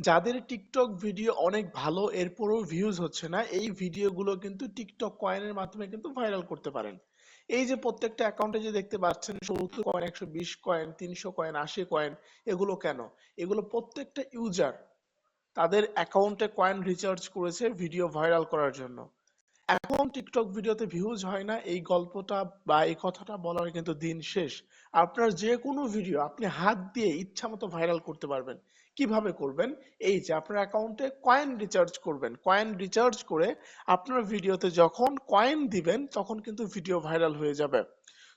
যাদের TikTok video অনেক ভালো এরপরও ভিউজ হচ্ছে না, এই ভিডিওগুলো কিন্তু টিকটক কয়েনের মাধ্যমে কিন্তু ভাইরাল করতে পারেন। এই যে প্রত্যেকটা অ্যাকাউন্টে যে দেখতে পাচ্ছেন 70 কয়েন, 120 কয়েন, 300 কয়েন, 80 কয়েন, এগুলো কেন? এগুলো প্রত্যেকটা ইউজার তাদের অ্যাকাউন্টে কয়েন রিচার্জ করেছে ভিডিও ভাইরাল করার জন্য। এখন টিকটক ভিডিওতে ভিউজ হয় না, এই গল্পটা বা এই কথাটা বলার কিন্তু দিন শেষ। আপনার যে কোনো ভিডিও আপনি হাত দিয়ে ইচ্ছা মতো ভাইরাল করতে পারবেন। কিভাবে করবেন? এই যে আপনার অ্যাকাউন্টে কয়েন রিচার্জ করবেন, কয়েন রিচার্জ করে আপনার ভিডিওতে যখন কয়েন দিবেন তখন কিন্তু ভিডিও ভাইরাল হয়ে যাবে।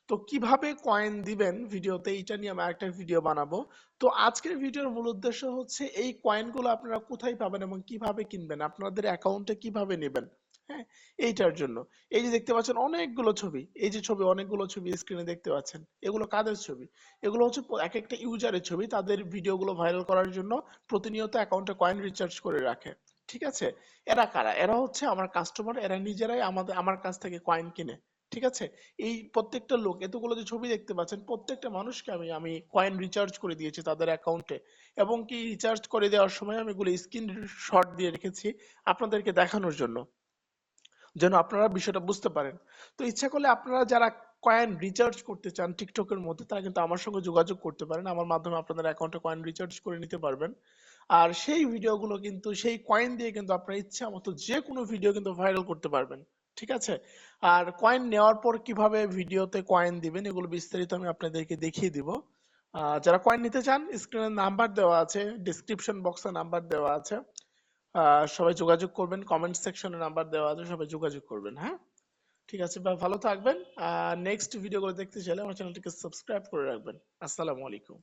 তো কিভাবে কয়েন দিবেন ভিডিওতে, এইটা নিয়ে আমি আরেকটা ভিডিও বানাবো। তো আজকের ভিডিওর মূল উদ্দেশ্য হচ্ছে এই কয়েনগুলো আপনারা কোথায় পাবেন এবং কিভাবে কিনবেন, আপনাদের অ্যাকাউন্টে কিভাবে নেবেন। হ্যাঁ, এইটার জন্য এই যে দেখতে পাচ্ছেন অনেকগুলো ছবি, এই যে ছবি অনেকগুলো ছবি স্ক্রিনে দেখতে পাচ্ছেন, এগুলো কাদের ছবি? এগুলো হচ্ছে এক একটা ইউজারের ছবি, তাদের ভিডিওগুলো ভাইরাল করার জন্য প্রতিনিয়ত অ্যাকাউন্টে কয়েন রিচার্জ করে রাখে। ঠিক আছে? এরা কারা? এরা হচ্ছে আমার কাস্টমার, এরা নিজেরাই আমার কাছ থেকে কয়েন কিনে। ঠিক আছে? এই প্রত্যেকটা লোক, এতগুলো যে ছবি দেখতে পাচ্ছেন, প্রত্যেকটা মানুষকে আমি কয়েন রিচার্জ করে দিয়েছি তাদের অ্যাকাউন্টে। এবং কি রিচার্জ করে দেওয়ার সময় আমি এগুলো স্ক্রিনশট দিয়ে রেখেছি আপনাদেরকে দেখানোর জন্য, যেন আপনারা বিষয়টা বুঝতে পারেন। তো ইচ্ছা করলে আপনারা যারা কয়েন রিচার্জ করতে চান টিকটকের মধ্যে, তারা কিন্তু আমার সঙ্গে যোগাযোগ করতে পারেন, আমার মাধ্যমে আপনাদের অ্যাকাউন্টে কয়েন রিচার্জ করে নিতে পারবেন। আর সেই ভিডিওগুলো কিন্তু সেই কয়েন দিয়ে কিন্তু আপনার ইচ্ছা মতো যে কোনো ভিডিও কিন্তু ভাইরাল করতে পারবেন। ঠিক আছে? আর কয়েন নেওয়ার পর কিভাবে ভিডিওতে কয়েন দিবেন এগুলো বিস্তারিত আমি আপনাদেরকে দেখিয়ে দিব। যারা কয়েন নিতে চান, স্ক্রিনে নাম্বার দেওয়া আছে, ডিসক্রিপশন বক্সে নাম্বার দেওয়া আছে। সবাই যোগাযোগ করবেন, কমেন্ট সেকশনে নাম্বার দেওয়া আছে, সবাই যোগাযোগ করবেন। হ্যাঁ, ঠিক আছে, বা ভালো থাকবেন। নেক্সট ভিডিওগুলো দেখতে চাইলে আমার চ্যানেলটিকে সাবস্ক্রাইব করে রাখবেন। আসসালামু আলাইকুম।